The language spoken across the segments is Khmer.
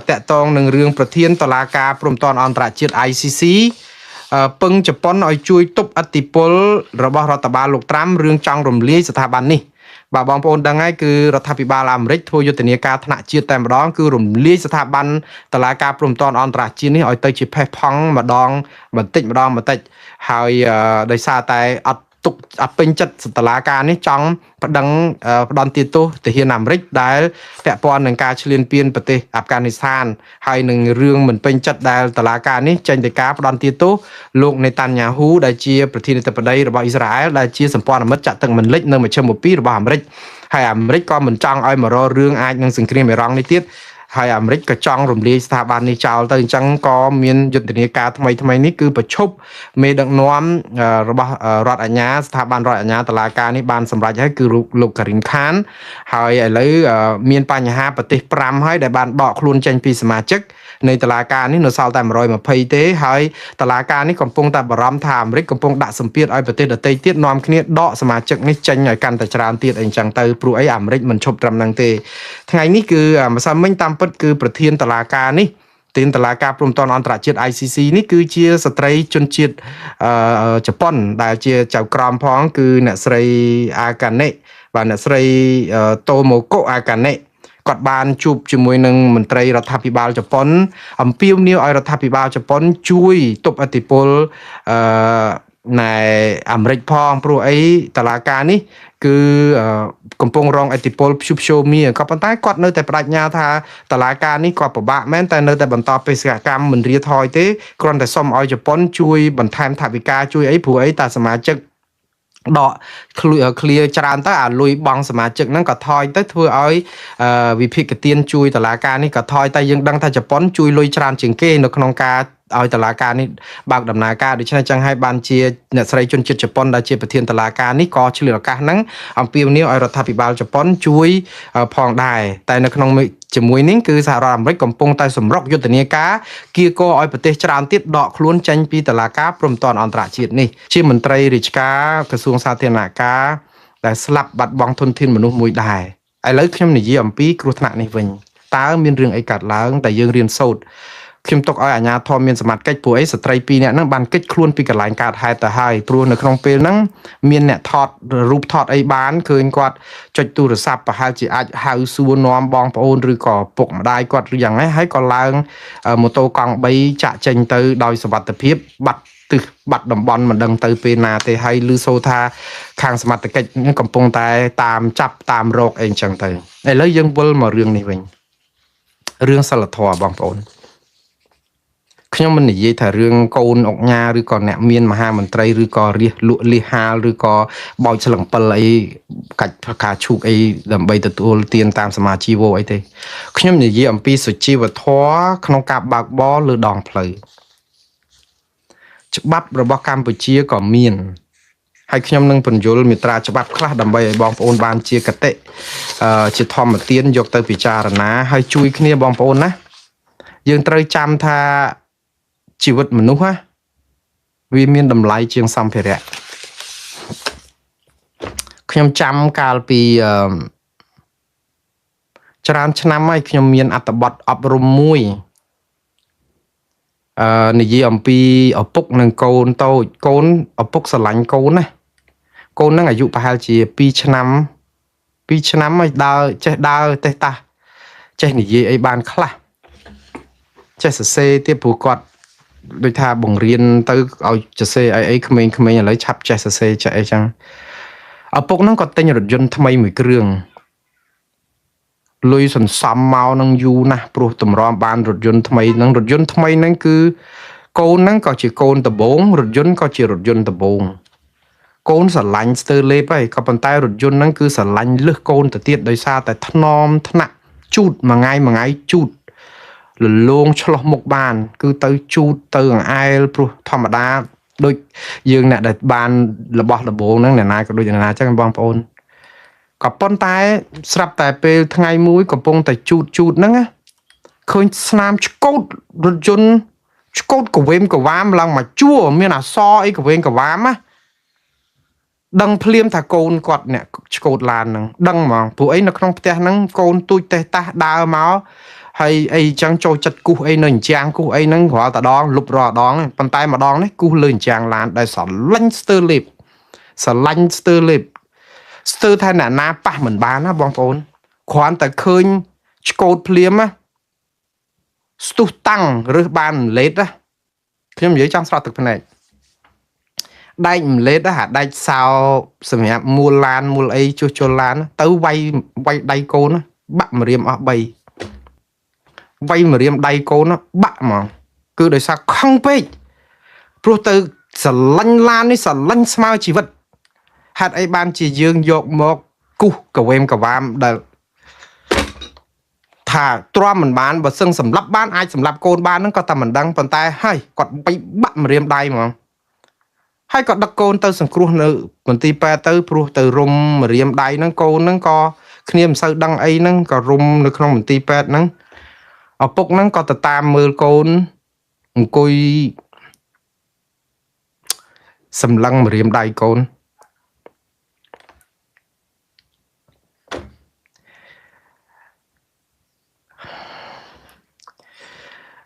แตะตองหนึ่งเรื่องประเทศตลาการปรมตอนอันตรจิต ICC ปึงจะป้อนเอาช่วยตบอติปลระบอบรัฐบาลลูกตรัมเรื่องจังรมลีสถาบันนี่บางปอนดังไงคือรัฐบาลอเมริกทัวยุติเนียการธนาจิตแต่มาดองคือรมลีสถาบันตลาการปรมตอนอันตรจิตนี่เอาเตยจิเพพังมาดองมาติดหายได้ซาแต่อัดตุกอัดเป็นจัดตลาการนี่จังประดังดอนตีตุแต่เฮียนอเมริกได้แตะปอนหนึ่งการเฉลี่ยเปลี่ยนประเทศอัฟกานิสถานให้หนึ่งเรื่องเหมือนเป็นจัดได้ตลาการนี้จันติกาประดอนตีตุโลกในตันยาฮูได้เชียประเทศในตะวันตกระบอบอิสราเอลได้เชียสัมปอนอเมริกจัดตั้งมันเล็กเนื่องมาเชื่อมปีระบอบอเมริกให้อเมริกก็เหมือนจังเอามารอเรื่องไอ้หนังสิ่งเครียดไม่ร้องในเตี้ยให้อเมริกก็จ้องรวมลีสถาบันในเจ้าแต่จังก็มียุตินิการทำไมนี่คือประชบเมดังน้อมระบรัฐอัญญาสถาบันรัฐอัญญาตลาการนี้บานสำหรับให้คือลูกกรินคานให้เลยมีปัญหาปฏิปรามให้ได้บานบอกคลุนเจนปีสมาชิกในตลาการนี้หนูสาวแต่มารอยมาเพย์เต้ให้ตลาการนี้กำปงแต่บรมถามริกกำปงดักสัมเพียรไอ้ประเทศเตยเตี้ยนอมขี้ดอกสมาชิกนี่เจนใหญ่กันแต่จรานเตี้ยเองจังเตยปลุกไอ้อเมริกมันชบตรำนังเตทั้งไงนี่คือมาซ้ำไม่ตามปัดคือประเทศตลาการนี่ตีนตลาการปรุมตอนอันตรจิต ICC นี่คือเชียสตรีจนจิตญี่ปุ่นได้เชียเจ้ากรามพ้องคือเนสรีอาการเนะvàเนสรีโตโมโกอาการเนะกอดบานจูบจมวยหนึ่งมันตรีรัฐพิบาลญี่ปุ่นอัมพิวนิวไอรัฐพิบาลญี่ปุ่นช่วยตบอติปลในอเมริกพองปรุไอตลาการนี่คือกำปงรองอติปลชุบโชมีก็ปัญหากอดเนแต่ปรัชญาทาตลาการนี่ก็ประบะแม้แต่เนแต่บรรทอไปสกรรมเหมือนเรียทอยเต้กรอนแต่ซ่อมเอาญี่ปุ่นช่วยบรรทามถาวิกาช่วยไอ้ผู้ไอ้ตาสมาชิกดอกเคลียร์จานตั้งลุยบองสมาชิกนั่นก็ทอยตั้งเพื่อเอาวิพิกเตียนช่วยตลาการนี่ก็ทอยแต่ยังดังถ้าญี่ปุ่นช่วยลุยจานเชิงเก้ในขนมกาเอาตลาการนี้บางดำนาการดิฉันจังให้บานเชียเนี่ยใส่จนจิตญี่ปุ่นได้เชียประเทศตลาการนี้ก็เฉลี่ยการนั้นอัมพีนี้เอารัฐพิบาลญี่ปุ่นช่วยพองได้แต่ในขนมจมวยนี้คือสหรัฐอเมริกกำปงใต้สมรกยุติเนียกาเกี่ยวกับเอาประเทศจานติดดอกคล้วนจันปีตลาการปรมตอนอันตรจิตนี่ชื่อมนตรีริชกากระทรวงสาธารณสุขแต่สลับบัตรบองทนทินมนุษย์มวยได้ไอ้เลิกเข้มหนีอัมพีกรุธนาในวันตามีเรื่องไอ้กัดล้างแต่ยังเรียนโสดเข้มตกเอาอาญาทอมีนสมัติใกล้ป่วยสตรีปีเนี่ยนั่งบันเกิดคล้วนปีกับหลายการหายแต่หายปลัวในครองเปลนั่งมีนเนี่ยทอดรูปทอดไอ้บ้านเคยกอดจดตูรศัพท์ประหารจีอาหาสูนอมบองปอนหรือก่อปกมาได้กอดหรืออย่างให้ก่อล้างมอโตกองใบจะเจนเตอร์โดยสวัสดิภาพบัตรตึกบัตรดำบอลมันดังเตอร์เปนาเตให้ลือโซธาข้างสมัติใกล้กำปงแต่ตามจับตามโรคเองจังเตอร์ไอ้แล้วยังวนมาเรื่องนี้เองเรื่องสลัดทอบองปอนขยมมันนี่ถ้าเรื่องโกนออกงาหรือก่อนเนี่ยเมียนมหามันตรีหรือก่อเรียลุลีฮาหรือก่อบอยฉลังเปลไอกัดประกาศชุกไอดำใบตะตัวเตียนตามสมาชีโวไอเตขยมนี่อัมพีสุชีวท้อขนมกาบากบอหรือดองเพลยฉบับระบบการปุชีก่อเมียนให้ขยมนึงผลโยลมีตราฉบับคลาดำใบบองโอนบานเชียกเตะจิตทอมมาเตียนยกเตอพิจารณาให้ช่วยขึ้นบองโอนนะยังตรีจำท่าชีวิตมนุษย์ฮะวิมีนดำไหลเชียงซัมเพระขยมจำการปีจรานชนะไม่ขยมมีนอัตบัดอบรมมวยในยี่อมปีอปุกหนึ่งโกนโตโกนอปุกสลังโกนนะโกนนั่งอายุประมาณจีปีชนะไม่ดาวเจดาวเตตาเจนี่ยี่ไอบานคลาเจสเซเทียบผูกอดโดยท่าบ่งเรียนตื้อเอาจะเซไอ้ขมิ้นอะไรชับเจสเซจะไอ้จังเอาพวกนั้นก็เต็มรถยนต์ทำไมมือเครื่องลุยสันซ้ำเมานั่งยูนะปลุกตุ่มรอบบานรถยนต์ทำไมนั่งรถยนต์ทำไมนั่งคือโกนนั่งก็จีโกนตะบงรถยนต์ก็จีรถยนต์ตะบงโกนสลันสเตอร์เล่ไปกับปันใต้รถยนต์นั่งคือสลันเลือกโกนแต่เตี้ยโดยซาแต่ถนอมถนัดจูดมาไงจูดหรือลงฉลองหมกบานคือเตยจูดเตยของไอ้ปลุกธรรมดาโดยยืนเนี่ยเด็ดบานระบอบระโบงนั่งเนี่ยนายก็โดยอย่างนั้นจังบางปอนกับปนตายสลับแต่เปลทั้งไงมุ้ยกับปงแต่จูดนั่งอะเคยสนามชกดรถยนต์ชกดกับเวมกับวามลังมาจั่วเมียน่ะซอไอ้กับเวมกับวามอะดังเพลียมถ้าโกนกอดเนี่ยชกดลานนั่งดังมองผู้ไอ้นักน้องเตะนั่งโกนตุยเตะตาดาวเมาใ hay ấy chẳng cho chặt cú ấy nên chàng cú ấy nâng hóa ta đón lục rõ đón bàn tay mà đón đấy cú lên chàng làn đại sọ lanh stơ lip stơ thay nà na pa mình bán á bong phôn khoan ta khơi cột phliếm á stu tăng rư ban lết á khi mà dưới trong sọ thực này đây lết á hả đây sao sầm hẹp mua lan mua ấy cho lan tới vay đây cô nó bắt mà riêng ở bay vay mà riêng đây cô nó bắt mà cứ đời sao không biết pro từ sờ lanh lan đi sờ lanh smile chỉ vật hạt ấy ban chỉ dương dọc một cu cả em cả vam đời thà toa mình bán và sưng sầm lấp bán ai sầm lấp côn bán nó có tầm mình đăng bàn tay hay còn bay bắt mà riêng đây mà hay còn đặc côn tới sừng cua nữ mình ti pa tới pro từ rum mà riêng đây nó côn nó co khi em sao đăng ấy nó có rum nó không mình ti pa nó ở bốc nó có từ tam mưa côn cùi sầm lăng mà riêng đây côn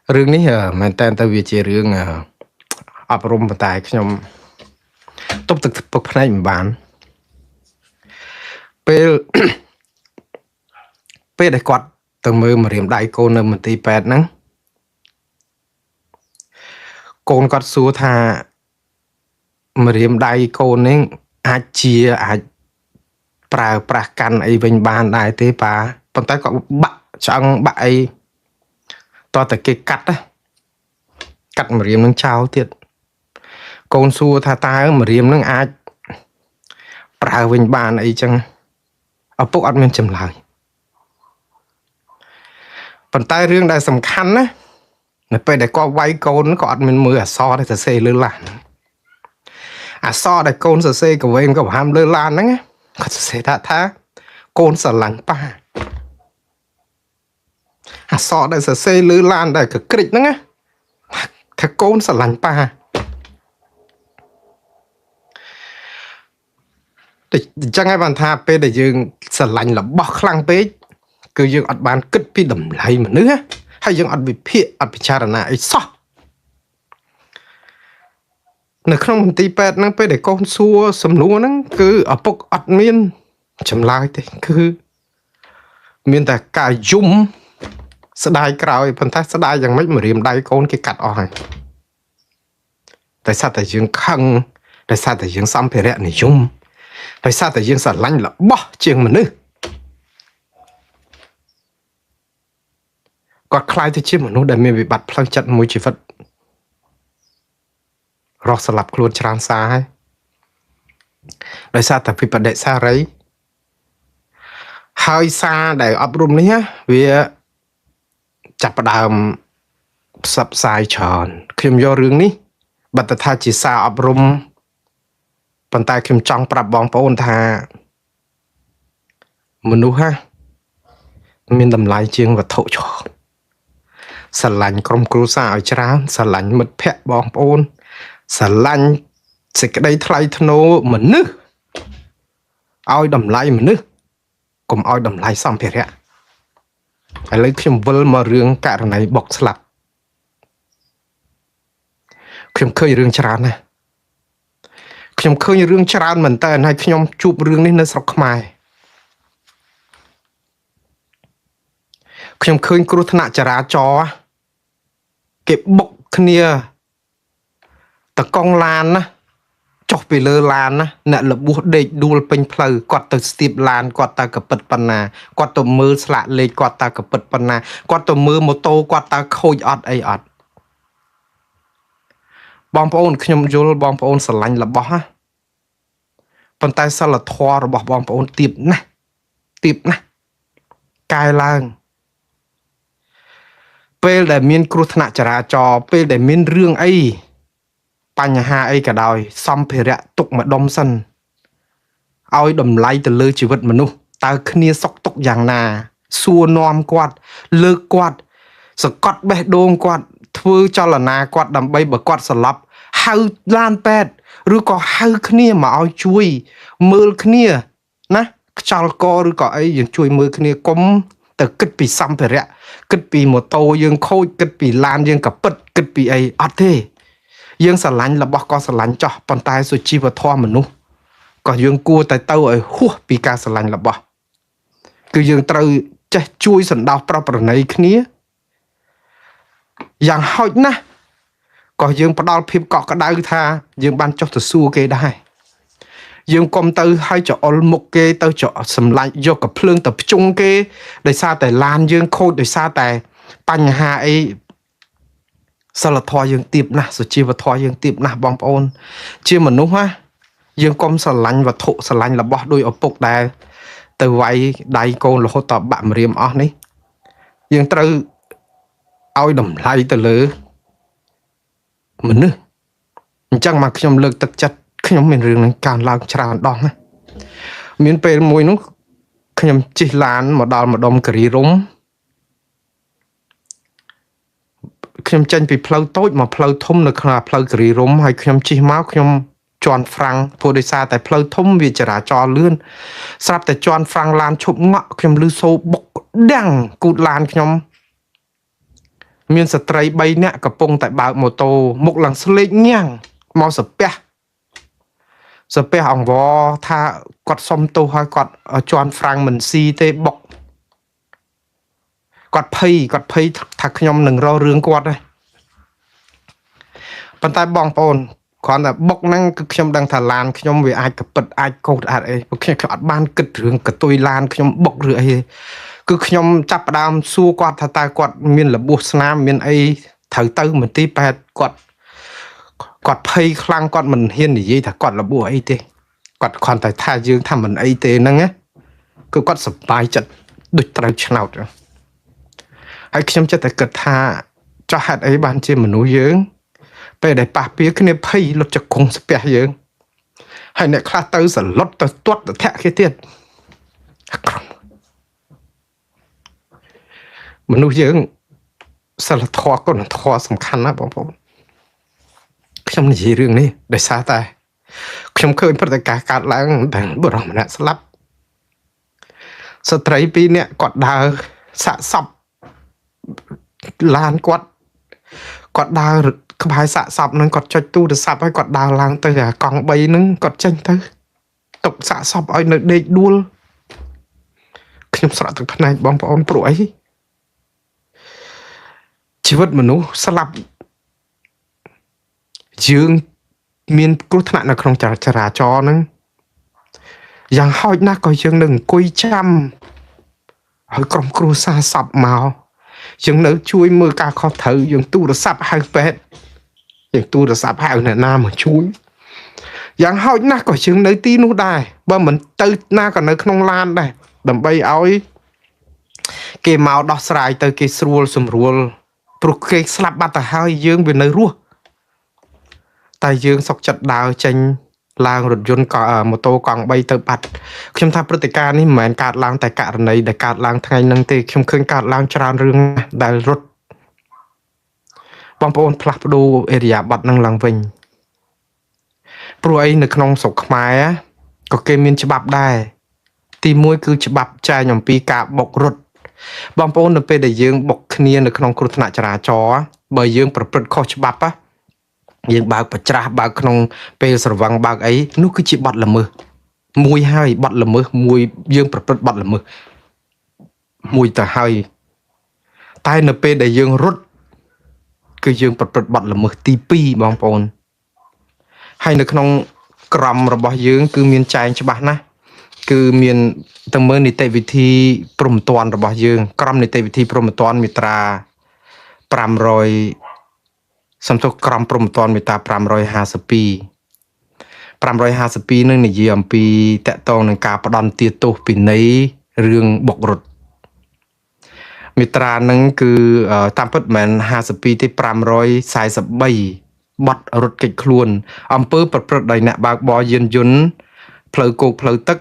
rừng ní hả mà tên tao về chơi rừng áp rùm vận tải trong tốt thực thực này mình bán pe pe để quạt từng mưa mà điểm đại cô nên mình tì pet nắng côn quạt xua thà mà điểm đại cô nên ai chia ai pra can ấy bên bàn đại thế pa vận tải có bạ chẳng bại to tại cái cắt mà riêng nó trao thiệt con xua tha ta mà riêng nó ai pra bên bàn ấy chẳng ở bốc ăn men chầm lại phần tay riêng đại sầm khăn á nàyไปđể có vay con có ăn men mưa à so để xe lơ làn à so để con xe của em có ham lơ làn đó có xe tha con sợ lạnh pa à so đây sẽ xây lư lan đây cái kịch nữa nghe cái côn sẽ lạnh pa để chẳng ai bàn tha pe để dương sẽ lạnh là bọc lăng pe cứ dương ăn bàn kịch pi đầm lại mà nữa hay dương ăn bị phê ăn bị chả là ấy so nếu không tí pet nó pe để con xua sầm lúa nó cứ ở bốc ăn miên chấm lại thế cứ miên ta cả dungสดายกล่าวพันธะสดายยังไม่มาเรียมได้โกนกี่กัดออกแต่ซาแต่ยังขังแต่ซาแต่ยังซ้ำเพลนี่ยุ่มแต่ซาแต่ยังสั่นลันละบ่เจียงมันนึกก็คล้ายที่เชื่อมนุษย์ได้มีวิบัติพลังจัดมวยชีวิตรอสลับครวนชรานซ้ายแต่ซาแต่พิปเดซาไรหายซาได้อบรมนี้เวียจับประดามสับสายชอนเข้มย่อเรื่องนี้บัตรทาจิสาอบรมปันตายเข้มจังปรับบองปอนทามนุษย์ฮะมีดำลายเชียงวัดโถชอสลันกรมครูสาวจราสลันมัดแพะบองปอนสลันสิกได้ทลายธนูเหมือนนึกเอาดำลายเหมือนนึกกลมเอาดำลายซ้ำเพระอะไรเข้มเวลมาเรื่องการไหนบอกสลับเข้มเคยเรื่องชราญนะเข้มเคยเรื่องชราญเหมือนแต่ในขยมจูบเรื่องนี้ในสระขมายเข้มเคยกรุธนาจราจอเก็บบกเนียตะกองลานนะจบไปเลยลานนะเนี่ยระบุเด็กดูเป็นเพลย์กอดตัวสตีฟลานกอดตากับปิดปันนากอดตัวมือสละเลยกอดตากับปิดปันนากอดตัวมือโมโตกอดตาโคยอดไออดบองพระองค์ขยมยุลบองพระองค์สลันละบ่ฮะปันไตสลัดทอระบองพระองค์ตีบนะกายล่างเปลแต่มีนกรุธนาจราจอเปลแต่มีนเรื่องไอปัญหาไอ้กระดอยซ้ำเพระตกมาดมสันเอาดมไล่แต่เลยชีวิตมนุษย์ตาคเนียซอกตกอย่างนาสัวนอมกวาดเลิกกวาดสกัดเบะโดงกวาดทือจลนากวาดดำใบบกวาดสลับเฮาล้านแปดหรือก็เฮาคเนียมาเอาช่วยมือคเนียนะจลกอหรือก็ไอ้อย่างช่วยมือคเนียก้ม ទៅគិតពីសម្ភារៈគិតពីម៉ូតូយើងខូចគិតពីឡានយើងកពិតគិតពីអីអត់ទេយើងស្រឡាញ់របស់ក៏ស្រឡាញ់ចោះប៉ុន្តែសុជីវធម៌មនុស្សក៏យើងគួរតែទៅឲ្យហួសពីការស្រឡាញ់របស់គឺយើងត្រូវចេះជួយសន្តោសប្រប្រណីគ្នាយ៉ាងហោចណាស់ក៏យើងផ្ដល់ភាពកក់ក្ដៅថាយើងបានចុះទៅសួរគេដែរយើងកុំទៅឲ្យចអុលមុខគេទៅចសម្លាញ់យកកភ្លើងទៅភ្ជុងគេដោយសារតែឡានយើងខូចដោយសារតែបញ្ហាអីសិលធម៌យើងទាបណាស់សុជីវធម៌យើងទាបណាស់បងប្អូនជាមនុស្សណាយើងកុំស្រឡាញ់វត្ថុស្រឡាញ់របស់ដោយឪពុកដែលទៅវាយដៃកូនរហូតដល់បាក់ម្រាមអស់នេះយើងត្រូវឲ្យតម្លៃទៅលើមនុស្សអញ្ចឹងមកខ្ញុំលើកទឹកចិត្តខ្ញុំមានរឿងនឹងកើនឡើងច្រើនដងណាមានពេលមួយនោះខ្ញុំជិះឡានមកដល់ម្ដុំគិរីរម្យខ្ញុំចេញពីផ្លូវតូចមកផ្លូវធំនៅក្នុងផ្លូវគិរីរម្យហើយខ្ញុំជិះមកខ្ញុំជន់ហ្វ្រាំងព្រោះដោយសារតែផ្លូវធំវាចរាចរណ៍លឿនស្រាប់តែជន់ហ្វ្រាំងឡានឈប់ងក់ខ្ញុំលឺសូរបុកដាំងគូតឡានខ្ញុំមានស្ត្រី3នាក់កំពុងតែបើកម៉ូតូមុខឡើងស្លេកញ៉ាំងមកសាពះអង្វរថាគាត់សុំទោសឲ្យគាត់ជន់ហ្វ្រាំងមិនស៊ីទេបុកគាត់ភ័យថាខ្ញុំនឹងរករឿងគាត់ដែរប៉ុន្តែបងប្អូនគ្រាន់តែបុកហ្នឹងគឺខ្ញុំដឹងថាឡានខ្ញុំវាអាចកពិតអាចកោតអាចអីព្រោះខ្ញុំអត់បានគិតរឿងកតុយឡានខ្ញុំបុកឬអីគឺខ្ញុំចាប់ផ្ដើមសួរគាត់ថាតើគាត់មានរបួសស្នាមមានអីត្រូវទៅមន្ទីរពេទ្យគាត់ភ័យខ្លាំងគាត់មិនហ៊ាននិយាយថាគាត់របួសអីទេគាត់គ្រាន់តែថាយើងថាមិនអីទេហ្នឹងណាគឺគាត់សប្បាយចិត្តដូចត្រូវឆ្នោតហើយខ្ញុំចិត្តតែគិតថាចោះហេតុអីបានជាមនុស្សយើងពេលដែលប៉ះពាល់គ្នាភ័យលុតចង្គង់ស្ពះយើងហើយអ្នកខ្លះទៅសលុតទៅទាត់ទៅធាក់គេទៀតអាក្រក់មនុស្សយើងសិលធម៌គុណធម៌សំខាន់ណាស់បងប្អូនខ្ញុំនិយាយរឿងនេះដោយសារតែខ្ញុំឃើញព្រឹត្តិការណ៍កើតឡើងដែលបុរសម្នាក់ស្លាប់ស្ត្រី2នាក់គាត់ដើរសាកសពឡានគាត់ដើរក្បែរសាកសពហ្នឹងគាត់ចុចទូរស័ព្ទហើយគាត់ដើរឡើងទៅអាកង់3ហ្នឹងគាត់ចេញទៅទុកសាកសពឲ្យនៅដេកដួលខ្ញុំស្រក់ទឹកភ្នែកបងប្អូនព្រោះអីជីវិតមនុស្សស្លាប់យើងមានគ្រោះថ្នាក់នៅក្នុងចរាចរណ៍ហ្នឹងយ៉ាងហោចណាស់ក៏យើងនឹងអង្គុយចាំឲ្យក្រុមគ្រួសារសពមកយើងនៅជួយមើលការខុសត្រូវយើងទូរស័ព្ទហៅពេទ្យយើងទូរស័ព្ទហៅអ្នកណាមកជួយយ៉ាងហោចណាស់ក៏យើងនៅទីនោះដែរបើមិនទៅណាក៏នៅក្នុងឡានដែរដើម្បីឲ្យគេមកដោះស្រាយទៅគេស្រួលសម្រួលព្រោះគេស្លាប់បាត់ទៅហើយយើងវានៅរស់តែយើងសុកចិត្តដើរចេញឡើងរថយន្តម៉ូតូកង់3ទៅបាត់ខ្ញុំថាព្រឹត្តិការណ៍នេះមិនមែនកើតឡើងតែករណីដែលកើតឡើងថ្ងៃហ្នឹងទេខ្ញុំឃើញកើតឡើងច្រើនរឿងដែលរត់បងប្អូនផ្លាស់ប្ដូរអេរីយ៉ាប័តហ្នឹងឡើងវិញព្រោះអីនៅក្នុងស្រុកខ្មែរក៏គេមានច្បាប់ដែរទី1គឺច្បាប់ចែងអំពីការបុករត់បងប្អូននៅពេលដែលយើងបុកគ្នានៅក្នុងគ្រោះថ្នាក់ចរាចរណ៍បើយើងប្រព្រឹត្តខុសច្បាប់យើងបើកប្រច្រាស់បើកក្នុងពេលស្រវឹងបើកអីនោះគឺជាបទល្មើសមួយហើយបទល្មើសមួយយើងប្រព្រឹត្តបទល្មើសមួយទៅហើយតែនៅពេលដែលយើងរត់គឺយើងប្រព្រឹត្តបទល្មើសទី2បងប្អូនហើយនៅក្នុងក្រមរបស់យើងគឺមានចែងច្បាស់ណាស់គឺមានទៅមើលនីតិវិធីព្រហ្មទណ្ឌរបស់យើងក្រមនីតិវិធីព្រហ្មទណ្ឌមាត្រា500សំទោសក្រមព្រហ្មទណ្ឌមាត្រា552នឹងនិយាយអំពីតកតងនឹងការផ្ដន់ទាទោសពិន័យរឿងបុករត់មាត្រានឹងគឺតាមពិតមិនមែន52ទេ543បទរត់គេចខ្លួនអំពើប្រព្រឹត្តដោយអ្នកបើកបរយានយន្តផ្លូវគោកផ្លូវទឹក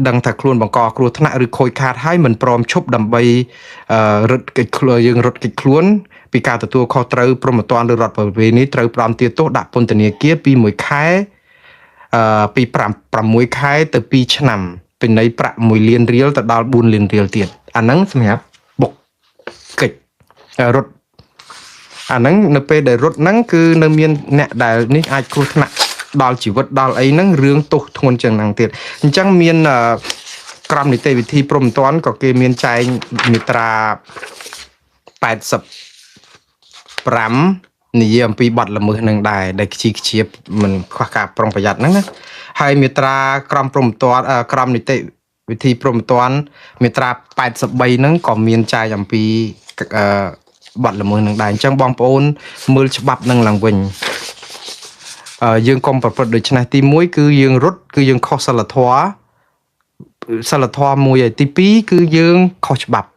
ដឹងថាខ្លួនបង្កគ្រោះថ្នាក់ឬខូចខាតហើយមិនព្រមឈប់ដើម្បីរត់គេចខ្លួនយើងរត់គេចខ្លួនពីការទទួលខុសត្រូវព្រហ្មទណ្ឌឬរដ្ឋប្រវេណីត្រូវផ្ដន់ទាទោសដាក់ពន្ធនាគារពី1ខែពី6ខែទៅ2ឆ្នាំពិន័យប្រាក់1លានរៀលទៅដល់4លានរៀលទៀត អាហ្នឹងសម្រាប់បុកកិច្ចរត់អាហ្នឹងនៅពេលដែលរត់ហ្នឹងគឺនៅមានអ្នកដែលនេះអាចគ្រោះថ្នាក់ដល់ជីវិតដល់អីហ្នឹងរឿងទោសធ្ងន់ជាងហ្នឹងទៀតអញ្ចឹងមានក្រមនីតិវិធីព្រហ្មទណ្ឌក៏គេមានចែងមាត្រា85និយាយអំពីបទល្មើសនឹងដែរដែលខ្ជាបមិនខ្វះការប្រុងប្រយ័ត្នហ្នឹងណាហើយមាត្រាក្រមព្រហ្មទណ្ឌក្រមនីតិវិធីព្រហ្មទណ្ឌមាត្រា83ហ្នឹងក៏មានចែងអំពីបទល្មើសនឹងដែរអញ្ចឹងបងប្អូនមើលច្បាប់នឹងឡើងវិញយើងកុំប្រព្រឹត្តដូច្នេះទី1គឺយើងរត់គឺយើងខុសសិលធម៌មួយហើយទី2គឺយើងខុសច្បាប់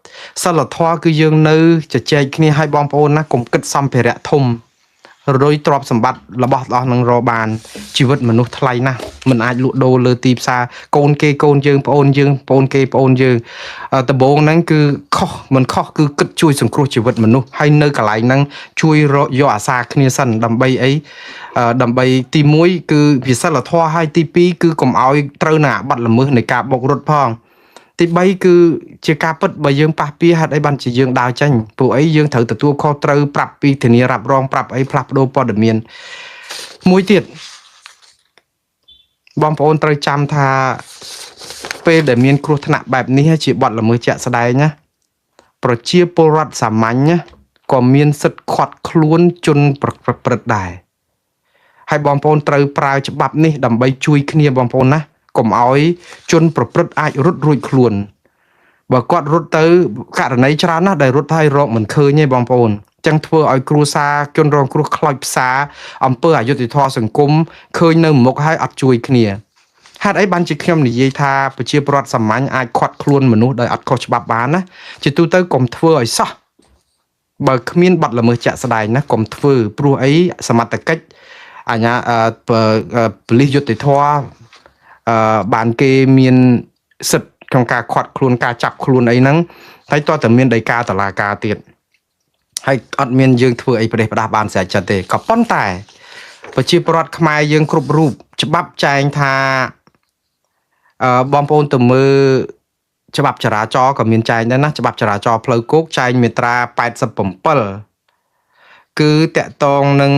សិលធម៌គឺយើងនៅជជែកគ្នាឲ្យបងប្អូនណាកុំគិតសម្ភារៈធំរុយទ្រព្យសម្បត្តិរបស់អស់នឹងរកបានជីវិតមនុស្សថ្លៃណាស់មិនអាចលក់ដូរលើទីផ្សារកូនគេកូនយើងប្អូនយើងប្អូនគេប្អូនយើងដំបូងហ្នឹងគឺខុសមិនខុសគឺគិតជួយសង្គ្រោះជីវិតមនុស្សហើយនៅកន្លែងហ្នឹងជួយយកអាសាគ្នាសិនដើម្បីអីដើម្បីទី1គឺវិសិលធម៌ហើយទី2គឺកុំឲ្យត្រូវនឹងអាបត្តិល្មើសនៃការបុករត់ផងទី3គឺជាការពិតបើយើងប៉ះពាល់ហេតុអីបានជាយើងដើរចេញពួកអីយើងត្រូវទទួលខុសត្រូវប្រាប់ពីធានារ៉ាប់រងប្រាប់អីផ្លាស់ប្ដូរព័ត៌មានមួយទៀតបងប្អូនត្រូវចាំថាពេលដែលមានគ្រោះថ្នាក់បែបនេះជាបទល្មើសជាក់ស្ដែងណាប្រជាពលរដ្ឋសាមញ្ញណាក៏មានសិទ្ធិខាត់ខ្លួនជនប្រព្រឹត្តដែរហើយបងប្អូនត្រូវប្រើច្បាប់នេះដើម្បីជួយគ្នាបងប្អូនណាកុំឲ្យជនប្រព្រឹត្តអាចរត់រួចខ្លួនបើគាត់រត់ទៅករណីច្រើនណាស់ដែលរត់ហើយរកមិនឃើញទេបងប្អូនចឹងធ្វើឲ្យគ្រួសារជនរងគ្រោះខ្លោចផ្សាអំពើអយុត្តិធម៌សង្គមឃើញនៅមុខហើយអត់ជួយគ្នាហេតុអីបានជាខ្ញុំនិយាយថាប្រជាពលរដ្ឋសាមញ្ញអាចខាត់ខ្លួនមនុស្សដោយអត់ខុសច្បាប់បានណាជាទូទៅកុំធ្វើឲ្យសោះបើគ្មានបទល្មើសជាក់ស្ដែងណាកុំធ្វើព្រោះអីសមត្ថកិច្ចអាញាប៉ូលីសយុត្តិធម៌បានគេមានសិទ្ធិក្នុងការខាត់ខ្លួនការចាប់ខ្លួនអីហ្នឹងហើយតើតើមានដីកាតុលាការទៀតហើយអត់មានយើងធ្វើអីប្រទេសផ្ដាស់បានស្រេចចិត្តទេក៏ប៉ុន្តែប្រជាពលរដ្ឋខ្មែរយើងគ្រប់រូបច្បាប់ចែងថាបងប្អូនទៅមើលច្បាប់ចរាចរណ៍ក៏មានចែងដែរណាច្បាប់ចរាចរណ៍ផ្លូវគោកចែងមាត្រា87គឺតកតងនឹង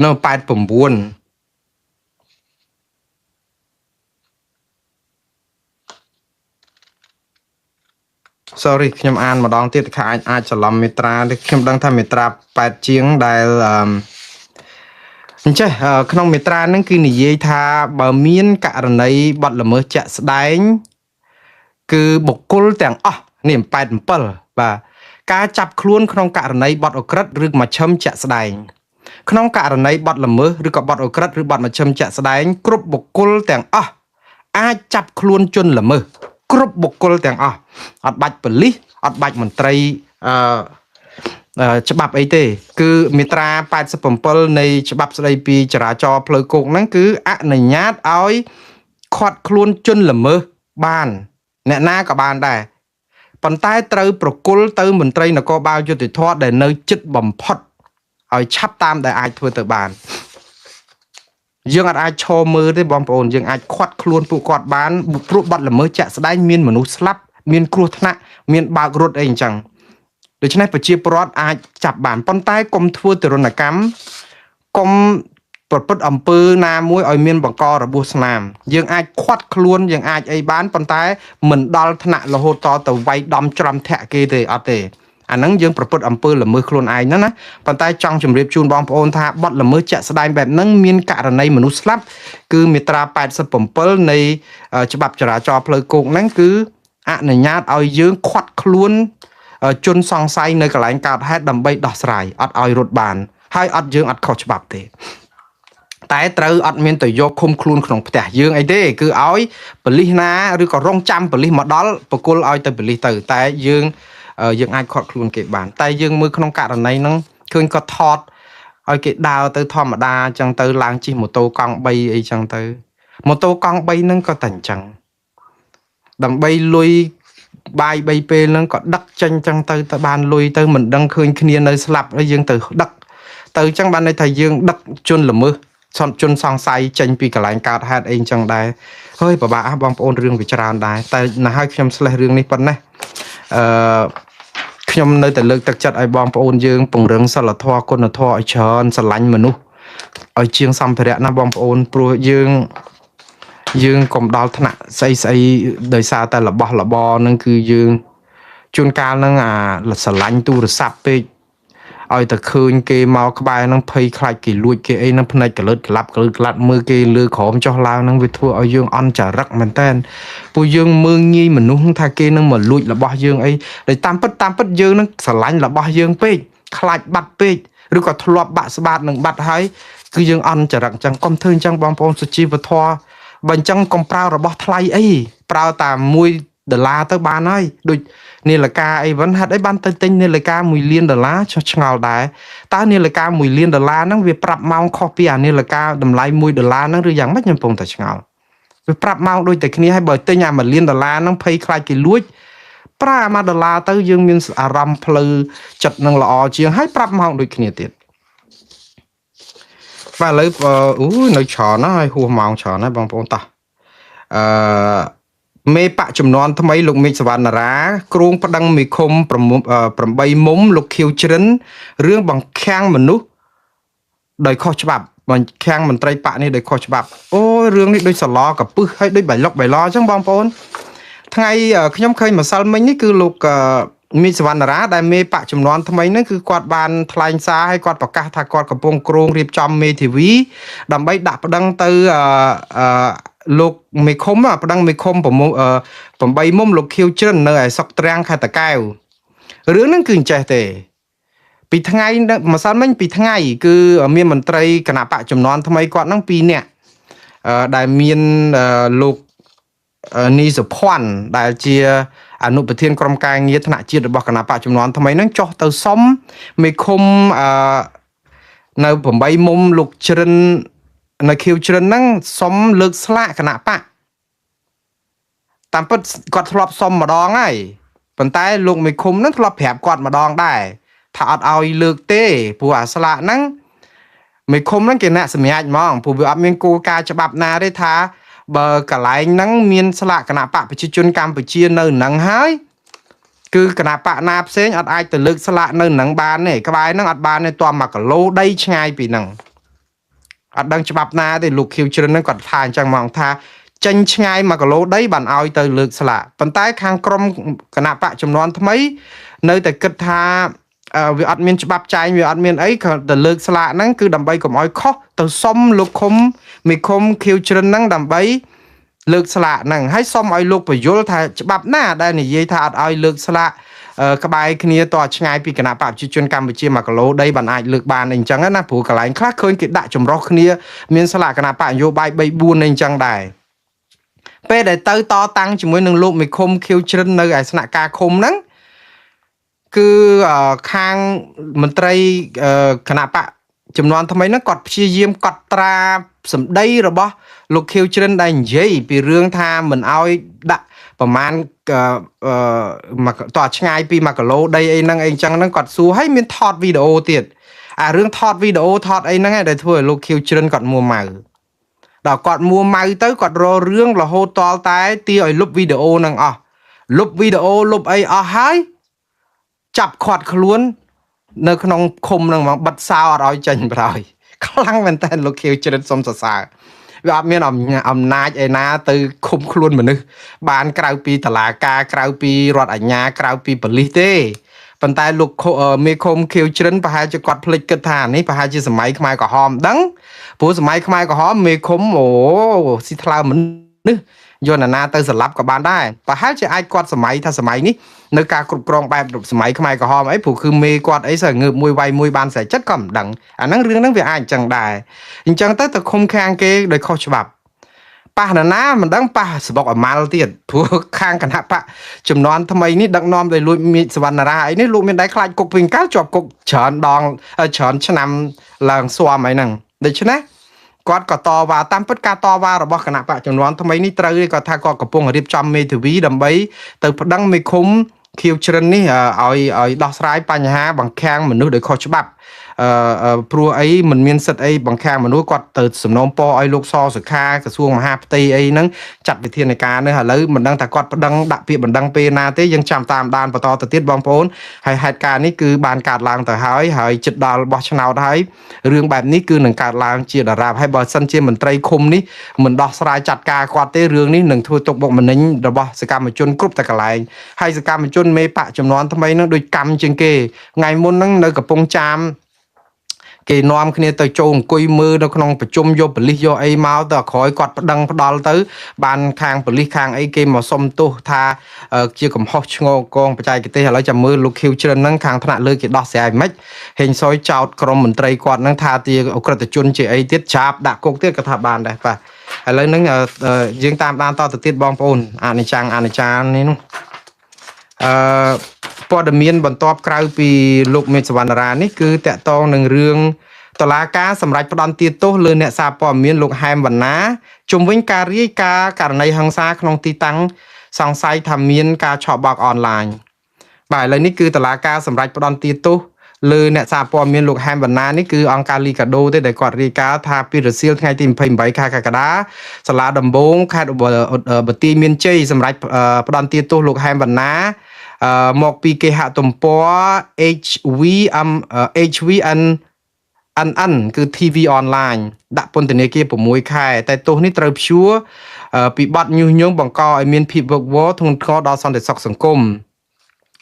នៅ89sorry ខ្ញុំអានម្ដងទៀតថាអាចច្រឡំមេត្រាខ្ញុំដឹងថាមេត្រា8ជាងដែលអញ្ចឹងក្នុងមេត្រាហ្នឹងគឺនិយាយថាបើមានករណីបទល្មើសជាក់ស្ដែងគឺបុគ្គលទាំងអស់នេះ87បាទការចាប់ខ្លួនក្នុងករណីបទអក្រិតឬមជ្ឈិមជាក់ស្ដែងក្នុងករណីបទល្មើសឬក៏បទអក្រិតឬបទមជ្ឈិមជាក់ស្ដែងគ្រប់បុគ្គលទាំងអស់អាចចាប់ខ្លួនជនល្មើសគ្រប់បុគ្គលទាំងអស់អត់បាច់ប៉ូលីសអត់បាច់មន្ត្រីច្បាប់អីទេគឺមាត្រា87នៃច្បាប់ស្តីពីចរាចរណ៍ផ្លូវគោកហ្នឹងគឺអនុញ្ញាតឲ្យខាត់ខ្លួនជនល្មើសបានអ្នកណាក៏បានដែរប៉ុន្តែត្រូវប្រគល់ទៅមន្ត្រីនគរបាលយុតិធម៌ដែលនៅជិតបំផុតឲ្យឆាប់តាមដែលអាចធ្វើទៅបានយើងអាចឈរមើលទេបងប្អូនយើងអាចខាត់ខ្លួនពួកគាត់បានព្រោះបាត់ល្មើសជាក់ស្ដែងមានមនុស្សស្លាប់មានគ្រោះថ្នាក់មានបើករត់អីអញ្ចឹងដូច្នេះប្រជាពលរដ្ឋអាចចាប់បានប៉ុន្តែកុំធ្វើទរណកម្មកុំប្រព្រឹត្តអំពើណាមួយឲ្យមានបង្ករបួសស្នាមយើងអាចខាត់ខ្លួនយើងអាចអីបានប៉ុន្តែមិនដល់ថ្នាក់រហូតទៅវាយដំច្រំធាក់គេទេអត់ទេអាហ្នឹងយើងប្រព្រឹត្តអំពើល្មើសខ្លួនឯងណាប៉ុន្តែចង់ជម្រាបជូនបងប្អូនថាបទល្មើសជាក់ស្ដែងបែបហ្នឹងមានករណីមនុស្សស្លាប់គឺមាត្រា87នៃច្បាប់ចរាចរណ៍ផ្លូវគោកហ្នឹងគឺអនុញ្ញាតឲ្យយើងខាត់ខ្លួនជនសង្ស័យនៅកន្លែងកើតហេតុដើម្បីដោះស្រាយអត់ឲ្យរត់បានហើយអត់យើងអត់ខុសច្បាប់ទេតែត្រូវអត់មានទៅយកឃុំខ្លួនក្នុងផ្ទះយើងអីទេគឺឲ្យប៉ូលីសណាឬក៏រងចាំប៉ូលីសមកដល់បកគលឲ្យទៅប៉ូលីសទៅតែយើងអាចខាត់ខ្លួនគេបានតែយើងមើលក្នុងករណីហ្នឹងឃើញគាត់ថតឲ្យគេដើរទៅធម្មតាអញ្ចឹងទៅឡើងជិះម៉ូតូកង់3អីចឹងទៅម៉ូតូកង់3ហ្នឹងក៏តែអញ្ចឹងដើម្បីលុយបាយ3ពេលហ្នឹងក៏ដឹកចេញចឹងទៅបានលុយទៅមិនដឹងឃើញគ្នានៅស្លាប់ហើយយើងទៅដឹកទៅអញ្ចឹងបានន័យថាយើងដឹកជនល្មើស ជន់សង្ស័យចេញពីកន្លែងកើតហេតុអីចឹងដែរហើយពិបាកបងប្អូនរឿងវាច្រើនដែរតែណាស់ឲ្យខ្ញុំស្លេះរឿងនេះប៉ុណ្ណេះខ្ញុំនៅតែលើកទឹកចិត្តឲ្យបងប្អូនយើងពង្រឹងសិលធម៌គុណធម៌ឲ្យច្រើនស្រឡាញ់មនុស្សឲ្យជាងសម្ភារៈណាបងប្អូនព្រោះយើងកុំដល់ថ្នាក់ស្អីដោយសារតែរបស់របរនឹងគឺយើងជួនកាលនឹងស្រឡាញ់ទូរស័ព្ទពេកឲ្យតែឃើញគេមកក្បែរនឹងភ័យខ្លាចគេលួចគេអីនឹងភ្នែកកលឹតក្លាប់មើលគេលើក្រោមចុះឡើងនឹងវាធ្វើឲ្យយើងអន់ចរិតមែនតើពួកយើងមើងងាយមនុស្សថាគេនឹងមកលួចរបស់យើងអីដែលតាមពិតយើងនឹងស្រឡាញ់របស់យើងពេកខ្លាចបាត់ពេកឬក៏ធ្លាប់បាក់ស្បាតនឹងបាត់ហើយគឺយើងអន់ចរិតអញ្ចឹងកុំធ្វើអញ្ចឹងបងប្អូនសុជីវធម៌បើអញ្ចឹងកុំប្រើរបស់ថ្លៃអីប្រើតែ$1ទៅបានហើយដូចនាឡិកាអីវិញហេតុអីបានទៅទិញនាឡិកា$1,000,000ចុះឆ្ងល់ដែរតើនាឡិកា$1,000,000ហ្នឹងវាប្រាប់ម៉ោងខុសពីអានាឡិកាតម្លៃ$1ហ្នឹងឬយ៉ាងម៉េចខ្ញុំកំពុងតែឆ្ងល់វាប្រាប់ម៉ោងដូចតែគ្នាហើយបើទិញអា$1,000,000ហ្នឹងភ័យខ្លាចគេលួចប្រើអា$1ទៅយើងមានអារម្មណ៍ផ្លូវចិត្តនឹងល្អជាងហើយប្រាប់ម៉ោងដូចគ្នាទៀតបាទឥឡូវនៅច្រើនណាស់ហើយហួសម៉ោងច្រើនណាស់បងប្អូនតោះមេបកចំនួនថ្មីលោកមេឃសវណ្ណារាគ្រងប្តឹងមេឃុំ8មុំលោកខៀវជ្រិនរឿងបង្ខាំងមនុស្សដោយខុសច្បាប់បង្ខាំងមន្ត្រីបកនេះដោយខុសច្បាប់អូយរឿងនេះដូចសឡកពឹសហើយដូចបៃលុកបៃឡអញ្ចឹងបងប្អូនថ្ងៃខ្ញុំឃើញម្សិលមិញនេះគឺលោកមេឃសវណ្ណារាដែលមេបកចំនួនថ្មីហ្នឹងគឺគាត់បានថ្លែងសារឲ្យគាត់ប្រកាសថាគាត់កំពុងគ្រោងរៀបចំមេធាវីដើម្បីដាក់ប្តឹងទៅលោកមេឃុំប្តឹងមេឃុំ8មុំលោកខៀវជ្រិននៅឯស្រុកត្រាំងខេត្តតាកែវរឿងហ្នឹងគឺអញ្ចេះទេពីថ្ងៃម្សិលមិញពីថ្ងៃគឺមានមន្ត្រីគណៈបកចំនួនថ្មីគាត់ហ្នឹង2នាក់ដែលមានលោកនីសុភ័ណ្ឌដែលជាអនុប្រធានក្រុមការងារថ្នាក់ជាតិរបស់គណៈបកចំនួនថ្មីហ្នឹងចុះទៅសុំមេឃុំនៅ8មុំលោកជ្រិននៅខៀវជ្រិនហ្នឹងសុំលើកស្លាកគណៈបកតាមពិតគាត់ធ្លាប់សុំម្ដងហើយប៉ុន្តែលោកមេឃុំហ្នឹងធ្លាប់ប្រាប់គាត់ម្ដងដែរថាអត់ឲ្យលើកទេព្រោះអាស្លាកហ្នឹងមេឃុំហ្នឹងគេអ្នកសម្រាប់ហ្មងព្រោះវាអត់មានគោលការណ៍ច្បាប់ណាទេថាបើកន្លែងហ្នឹងមានស្លាកគណៈបកប្រជាជនកម្ពុជានៅហ្នឹងហើយគឺគណៈបកណាផ្សេងអត់អាចទៅលើកស្លាកនៅហ្នឹងបានទេក្បែរហ្នឹងអត់បានទេត1គីឡូដីឆ្ងាយពីហ្នឹងអត់ដឹងច្បាប់ណាទេលោកខៀវជ្រិនហ្នឹងគាត់ថាអញ្ចឹងមកថាចេញឆ្ងាយ1គីឡូដីបានឲ្យទៅលើកស្លាកប៉ុន្តែខាងក្រមគណៈបកចំនួនថ្មីនៅតែគិតថាវាអត់មានច្បាប់ចែងវាអត់មានអីក៏ទៅលើកស្លាកហ្នឹងគឺដើម្បីកុំឲ្យខុសទៅសុំលោកឃុំមេឃុំខៀវជ្រិនហ្នឹងដើម្បីលើកស្លាកហ្នឹងហើយសុំឲ្យលោកបញ្យលថាច្បាប់ណាដែលនិយាយថាអត់ឲ្យលើកស្លាកក្បែរគ្នាតឆ្ងាយពីគណៈបកប្រជាជនកម្ពុជា1គីឡូដីបានអាចលើកបានអីចឹងណាព្រោះកន្លែងខ្លះឃើញគេដាក់ចម្រុះគ្នាមានស្លាកគណៈបកនយោបាយ3 4អីចឹងដែរពេលដែលទៅតតាំងជាមួយនឹងលោកមេឃុំខៀវជ្រិននៅឯស្នាក់ការឃុំហ្នឹងគឺខាងមន្ត្រីគណៈបកចំនួនថ្មីហ្នឹងគាត់ព្យាយាមកត់ត្រាសម្ដីរបស់លោកខៀវជ្រិនដែលនិយាយពីរឿងថាមិនអោយដាក់ប្រមាណតឆ្ងាយពី1គីឡូដីអីហ្នឹងអីចឹងហ្នឹងគាត់សួរឲ្យមានថតវីដេអូទៀតអារឿងថតវីដេអូថតអីហ្នឹងឯងដែលធ្វើឲ្យលោកខៀវជ្រិនគាត់មួម៉ៅដល់គាត់មួម៉ៅទៅគាត់រករឿងរហូតតលតែទាឲ្យលុបវីដេអូហ្នឹងអស់លុបវីដេអូលុបអីអស់ហើយចាប់ខាត់ខ្លួននៅក្នុងឃុំហ្នឹងមកបិទសោអត់ឲ្យចេញប្រហើយខ្លាំងមែនតើលោកខៀវជ្រិនសុំសរសើរវាអត់មានអំណាចឯណាទៅឃុំខ្លួនមនុស្សបានក្រៅពីតុលាការក្រៅពីរដ្ឋអាជ្ញាក្រៅពីប៉ូលីសទេប៉ុន្តែលោកមេឃុំខៀវជ្រិនប្រហែលជាគាត់ភ្លេចគិតថានេះប្រហែលជាសម័យខ្មែរក្រហមដឹងព្រោះសម័យខ្មែរក្រហមមេឃុំអូស៊ីថ្លើមមនុស្សយកណាទៅស្លាប់ក៏បានដែរប្រហែលជាអាចគាត់សម័យថាសម័យនេះនៅការគ្រប់គ្រងបែបសម័យខ្មែរក្រហមអីព្រោះគឺមេគាត់អីសើងើបមួយវាយមួយបានស្រេចចិត្តក៏មិនដឹងអាហ្នឹងរឿងហ្នឹងវាអាចអញ្ចឹងដែរអញ្ចឹងទៅឃុំខាងគេដោយខុសច្បាប់ប៉ះណាមិនដឹងប៉ះស្បុកអាម៉ាល់ទៀតព្រោះខាងគណៈបកចំនួនថ្មីនេះដឹកនាំដោយលោកមេឃសវណ្ណារាអីនេះលោកមានដៃខ្លាចគុកវិញកាលជាប់គុកច្រើនដងច្រើនឆ្នាំឡើងស្វាមអីហ្នឹងដូច្នេះគាត់ក៏តវ៉ាតាមពិតការតវ៉ារបស់គណៈបកចំនួនថ្មីនេះត្រូវគាត់ថាគាត់កំពុងរៀបចំមេធាវីដើម្បីទៅប្តឹងមេឃុំខៀវជ្រិននេះឲ្យដោះស្រាយបញ្ហាបង្ខាំងមនុស្សដោយខុសច្បាប់ ព្រោះអីមិនមានសិទ្ធអីបង្ខាំមនុស្សគាត់ទៅសំណូមពរឲ្យលោកសសុខាក្រសួងមហាផ្ទៃអីហ្នឹងចាត់វិធានការនេះឥឡូវមិនដឹងថាគាត់ប្តឹងដាក់ពាក្យបណ្ដឹងពេលណាទេយើងចាំតាមដានបន្តទៅទៀតបងប្អូនហើយហេតុការណ៍នេះគឺបានកើតឡើងទៅហើយចិត្តដល់បោះឆ្នោតហើយរឿងបែបនេះគឺនឹងកើតឡើងជាដរាបហើយបើសិនជាមន្ត្រីឃុំនេះមិនដោះស្រាយចាត់ការគាត់ទេរឿងនេះនឹងធ្វើទុកបុកម្នេញរបស់សកម្មជនគ្រប់តែកន្លែងហើយសកម្មជនមេបកចំនួនថ្មីនឹងដូចកម្មជាងគេថ្ងៃមុនហ្នឹងនៅកំពង់ចាមគេនាំគ្នាទៅចូលអង្គុយមើលនៅក្នុងប្រជុំយកប៉ូលីសយកអីមកទៅក្រោយគាត់ប្តឹងផ្ដាល់ទៅបានខាងប៉ូលីសខាងអីគេមកសុំទោសថាជាកំហុសឆ្ងល់កងបច្ចេកទេសឥឡូវចាំមើលលោកខៀវជ្រិនហ្នឹងខាងថ្នាក់លើគេដោះស្រាយមិនហេងសុយចោតក្រុមមន្ត្រីគាត់ហ្នឹងថាជាអក្រិតជនជាអីទៀតចាប់ដាក់គុកទៀតក៏ថាបានដែរបាទឥឡូវហ្នឹងយើងតាមដានតទៅទៀតបងប្អូនអនិច្ចំនេះនោះព័ត៌មានបន្ទាប់ក្រៅពីលោកមេឃសវណ្ណរានេះគឺតកតងនឹងរឿងតុលាការសម្រាប់ផ្ដន្ទាទោសលើអ្នកសារព័ត៌មានលោកហែមវណ្ណាជំវិញការរាយការណ៍ករណីហិង្សាក្នុងទីតាំងសង្ស័យថាមានការឆបោកអនឡាញបាទឥឡូវនេះគឺតុលាការសម្រាប់ផ្ដន្ទាទោសលើអ្នកសារព័ត៌មានលោកហែមវណ្ណានេះគឺអង្គការលីកាដូទេដែលគាត់រាយការណ៍ថាពីរសៀលថ្ងៃទី28ខែកក្កដាសាលាដំបងខេត្តបន្ទាយមានជ័យសម្រាប់ផ្ដន្ទាទោសលោកហែមវណ្ណាមកពីគេហទំព័រ HVNN គឺ TV online ដាក់ពន្ធនាគារ6ខែតែទោសនេះត្រូវព្យួរពីបទញុះញង់បង្កឲ្យមានភាពវឹកវរធ្ងន់ធ្ងរដល់សន្តិសុខសង្គម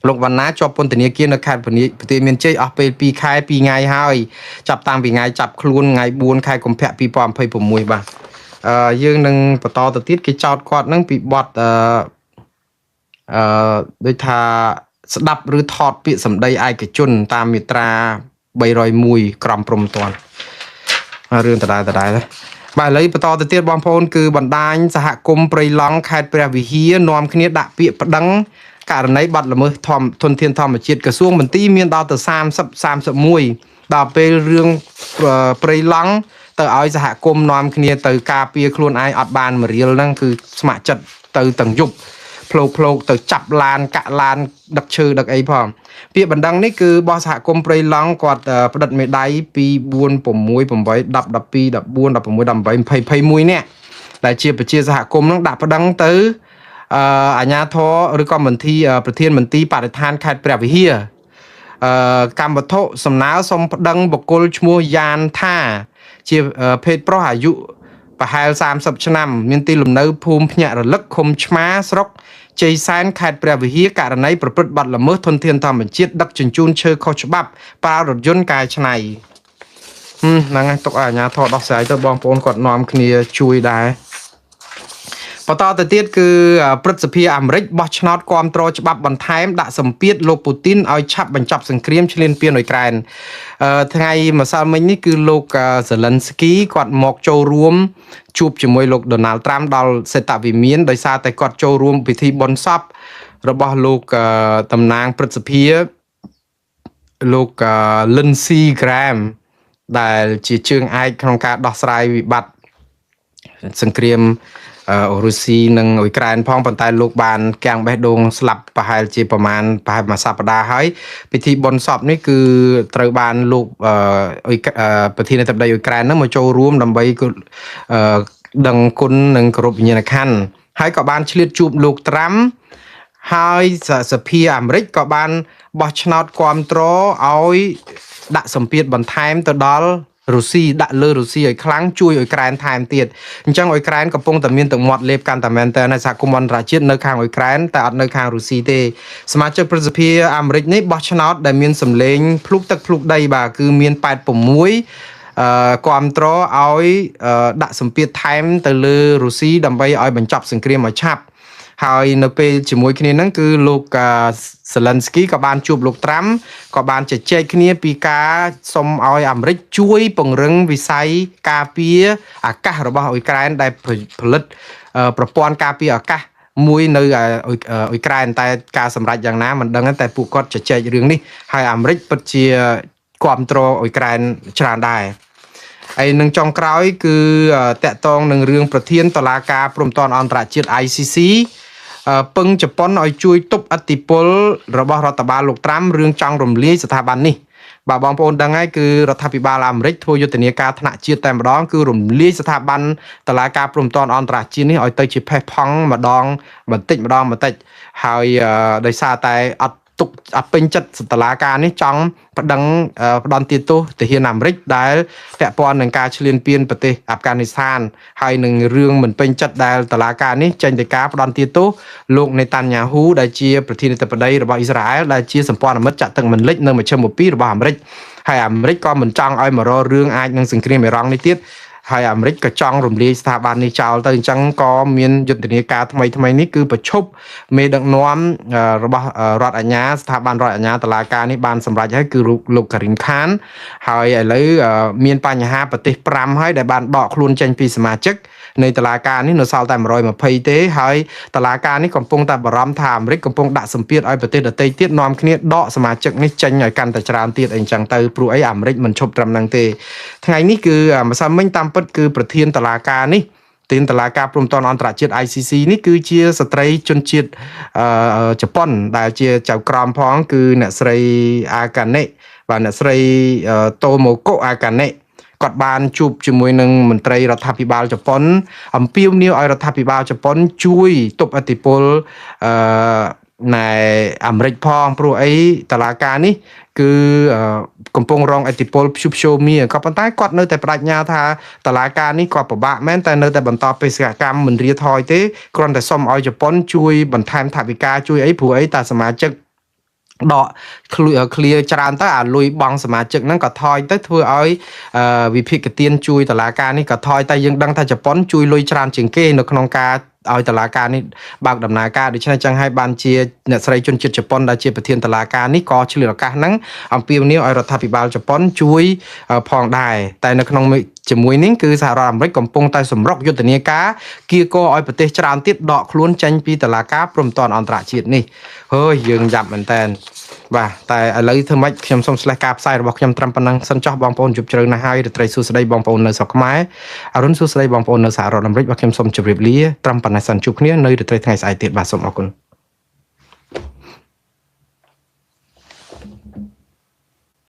លោកវណ្ណាជាប់ពន្ធនាគារនៅខេត្តបន្ទាយមានជ័យអស់ពេល2ខែ2ថ្ងៃហើយចាប់តាំងពីថ្ងៃចាប់ខ្លួនថ្ងៃ4ខែកុម្ភៈ2026បាទយើងនឹងបន្តទៅទៀតគេចោទគាត់នឹងពីបទដូចថាស្ដាប់ឬថតពាក្យសម្ដីឯកជនតាមមាត្រា301ក្រមព្រំទាន់រឿងដដែលបាទឥឡូវបន្តទៅទៀតបងប្អូនគឺបណ្ដាញសហគមន៍ព្រៃឡង់ខេត្តព្រះវិហារនាំគ្នាដាក់ពាក្យប្តឹងករណីបាត់ល្មើសធនធានធម្មជាតិក្រសួងមន្ទីរមានដល់ទៅ31ដល់ពេលរឿងព្រៃឡង់ទៅឲ្យសហគមន៍នាំគ្នាទៅការពារខ្លួនឯងអត់បានមរៀលហ្នឹងគឺស្ម័គ្រចិត្តទៅទាំងយប់ផ្លោកទៅចាប់ឡានកាក់ឡានដឹកឈើដឹកអីផងពាក្យបណ្ដឹងនេះគឺបោះសហគមន៍ព្រៃឡង់គាត់ផ្តិតមេដៃ2 4 6 8 10 12 14 16 18 20 21នាក់ដែលជាប្រជាសហគមន៍នឹងដាក់ប្តឹងទៅអាជ្ញាធរឬក៏មន្ទីរប្រធានមន្ទីរបរិស្ថានខេត្តព្រះវិហារកម្មវត្ថុសំណើសុំប្តឹងបុគ្គលឈ្មោះយ៉ានថាជាភេទប្រុសអាយុប្រហែល30ឆ្នាំមានទីលំនៅភូមិភ្នាក់រលឹកឃុំឆ្មាស្រុកជ័យសែនខេត្តព្រះវិហារករណីប្រព្រឹត្តបទល្មើសធនធានធម្មជាតិដឹកជញ្ជូនឈើខុសច្បាប់ប្រើរថយន្តកែច្នៃហ្នឹងហើយទុកឲ្យអាជ្ញាធរដោះស្រាយទៅបងប្អូនគាត់នាំគ្នាជួយដែរបន្តទៅទៀតគឺព្រឹទ្ធសភាអាមេរិកបោះឆ្នោតគាំទ្រច្បាប់បន្ថែមដាក់សម្ពាធលោកពូទីនឲ្យឆាប់បញ្ចប់សង្គ្រាមឈ្លានពានអ៊ុយក្រែនថ្ងៃម្សិលមិញនេះគឺលោកសេលិនស្គីគាត់មកចូលរួមជួបជាមួយលោកដូណាល់ត្រាំដល់សេតវិមានដោយសារតែគាត់ចូលរួមពិធីបុណ្យសពរបស់លោកតំណាងព្រឹទ្ធសភាលោក Lindsey Graham ដែលជាជើងឯកក្នុងការដោះស្រាយវិបត្តិសង្គ្រាមរុស្ស៊ីនិងអ៊ុយក្រែនផងប៉ុន្តែលោកបានកាំងបេះដូងស្លាប់ប្រហែលជាប្រហែលមួយសប្តាហ៍ហើយពិធីបុណ្យសពនេះគឺត្រូវបានលោកប្រធានាធិបតីអ៊ុយក្រែនហ្នឹងមកចូលរួមដើម្បីដឹងគុណនិងគោរពវិញ្ញាណក្ខន្ធហើយក៏បានឆ្លៀតជួបលោកត្រាំហើយសភាអាមេរិកក៏បានបោះឆ្នោតគាំទ្រឲ្យដាក់សម្ពាធបន្ថែមទៅដល់រុស្ស៊ីដាក់លើរុស្ស៊ីឲ្យខ្លាំងជួយអ៊ុយក្រែនថែមទៀតអញ្ចឹងអ៊ុយក្រែនកំពុងតែមានទឹកមាត់លេបកាន់តែមែនតើសហគមន៍អន្តរជាតិនៅខាងអ៊ុយក្រែនតែអត់នៅខាងរុស្ស៊ីទេសមាជិកព្រឹទ្ធសភាអាមេរិកនេះបោះឆ្នោតដែលមានសម្លេងភ្លុកទឹកភ្លុកដីបាទគឺមាន86គាំទ្រឲ្យដាក់សម្ពាធថែមទៅលើរុស្ស៊ីដើម្បីឲ្យបញ្ចប់សង្គ្រាមឲ្យឆាប់ហើយនៅពេលជាមួយគ្នាហ្នឹងគឺលោកសេលិនស្គីក៏បានជួបលោកត្រាំក៏បានជជែកគ្នាពីការសុំឲ្យអាមេរិកជួយពង្រឹងវិស័យការពារអាកាសរបស់អ៊ុយក្រែនដែលផលិតប្រព័ន្ធការពារអាកាសមួយនៅអ៊ុយក្រែនតែការសម្រេចយ៉ាងណាមិនដឹងតែពួកគាត់ជជែករឿងនេះហើយអាមេរិកពិតជាគ្រប់គ្រងអ៊ុយក្រែនច្រើនដែរហើយនឹងចុងក្រោយគឺតកតងនឹងរឿងប្រធានតុលាការព្រំដែនអន្តរជាតិ ICC ពឹងជប៉ុនឲ្យជួយទប់ឥទ្ធិពលរបស់រដ្ឋបាលលោកត្រាំរឿងចង់រំលាយស្ថាប័ននេះ បាទបងប្អូនដឹងហើយគឺរដ្ឋាភិបាលអាមេរិកធ្វើយុទ្ធនាការថ្នាក់ជាតិតែម្ដងគឺរំលាយស្ថាប័នតុលាការព្រំប្រទានអន្តរជាតិនេះឲ្យទៅជាផេះផង់ម្ដងបន្តិចហើយដោយសារតែអត់ពេញចិត្តតុលាការនេះចង់ប្តឹងផ្ដន់ទាទោសទាហានអាមេរិកដែលពាក់ព័ន្ធនឹងការឈ្លានពានប្រទេសអាហ្វហ្គានីស្ថានហើយនឹងរឿងមិនពេញចិត្តដែលតុលាការនេះចេញទៅការផ្ដន់ទាទោសលោកនេតាន់យ៉ាហ៊ូដែលជាប្រធានាធិបតីរបស់អ៊ីស្រាអែលដែលជាសម្ព័ន្ធមិត្តចាក់ទឹកមិនលិចនៅមជ្ឈមបូព៌ារបស់អាមេរិកហើយអាមេរិកក៏មិនចង់ឲ្យមករករឿងអាចនឹងសង្គ្រាមអ៊ីរ៉ង់នេះទៀតហើយអាមេរិកក៏ចង់រំលាយស្ថាប័ននេះចោលទៅអញ្ចឹងក៏មានយុទ្ធនាការថ្មីនេះគឺប្រឈប់មេដឹកនាំរបស់រដ្ឋអាជ្ញាស្ថាប័នរដ្ឋអាជ្ញាតុលាការនេះបានសម្រេចហើយគឺលោកការីនខានហើយឥឡូវមានបញ្ហាប្រទេស5ហើយដែលបានដកខ្លួនចេញពីសមាជិកនៃតុលាការនេះនៅសល់តែ120ទេហើយតុលាការនេះកំពុងតែបារម្ភថាអាមេរិកកំពុងដាក់សម្ពាធឲ្យប្រទេសដទៃទៀតនាំគ្នាដកសមាជិកនេះចេញឲ្យកាន់តែច្រើនទៀតអីចឹងទៅព្រោះអីអាមេរិកមិនឈប់ត្រឹមហ្នឹងទេថ្ងៃនេះគឺម្សិលមិញតាមពិតគឺប្រធានតុលាការនេះតុលាការព្រំប្រទានអន្តរជាតិ ICC នេះគឺជាស្ត្រីជនជាតិជប៉ុនដែលជាចៅក្រមផងគឺអ្នកស្រីអាកាណេបាទអ្នកស្រីតូម៉ូកូអាកាណេគាត់បានជួបជាមួយនឹងមន្ត្រីរដ្ឋាភិបាលជប៉ុនអំពាវនាវឲ្យរដ្ឋាភិបាលជប៉ុនជួយទប់ឥទ្ធិពលណែអាមេរិកផងព្រោះអីតុលាការនេះគឺកំពុងរងឥទ្ធិពលព្យុះសូមៀក៏ប៉ុន្តែគាត់នៅតែបដិញ្ញាថាតុលាការនេះគាត់ពិបាកមែនតែនៅតែបន្តបេសកកម្មមិនរាថយទេគ្រាន់តែសុំឲ្យជប៉ុនជួយបន្ថែមថវិកាជួយអីព្រោះអីតាសមាជិកដកឃ្លាច្រើនទៅអាលុយបងសមាជិកហ្នឹងក៏ថយទៅធ្វើឲ្យវិភាគទានជួយតុលាការនេះក៏ថយតែយើងដឹងថាជប៉ុនជួយលុយច្រើនជាងគេនៅក្នុងការឲ្យតុលាការនេះបើកដំណើរការដូច្នេះចឹងហើយបានជាអ្នកស្រីជនជាតិជប៉ុនដែលជាប្រធានតុលាការនេះក៏ឆ្លៀតឱកាសហ្នឹងអំពាវនាវឲ្យរដ្ឋាភិបាលជប៉ុនជួយផងដែរតែនៅក្នុងជាមួយនេះគឺសហរដ្ឋអាមេរិកកំពុងតែសម្រុកយុទ្ធនាការគៀកោឲ្យប្រទេសច្រើនទៀតដកខ្លួនចេញពីតុលាការព្រំប្រទានអន្តរជាតិនេះហើយយើងយ៉ាប់មែនតើបាទតែឥឡូវធ្វើម៉េចខ្ញុំសូមស្លេះការផ្សាយរបស់ខ្ញុំត្រឹមប៉ុណ្ណឹងសិនចុះបងប្អូនជប់ជ្រៅណាស់ហើយរាត្រីសួស្តីបងប្អូននៅស្រុកខ្មែរអរុនសួស្តីបងប្អូននៅសហរដ្ឋអាមេរិកបាទខ្ញុំសូមជម្រាបលាត្រឹមប៉ុណ្ណេះសិនជួបគ្នានៅរាត្រីថ្ងៃស្អែកទៀតបាទសូមអរគុណ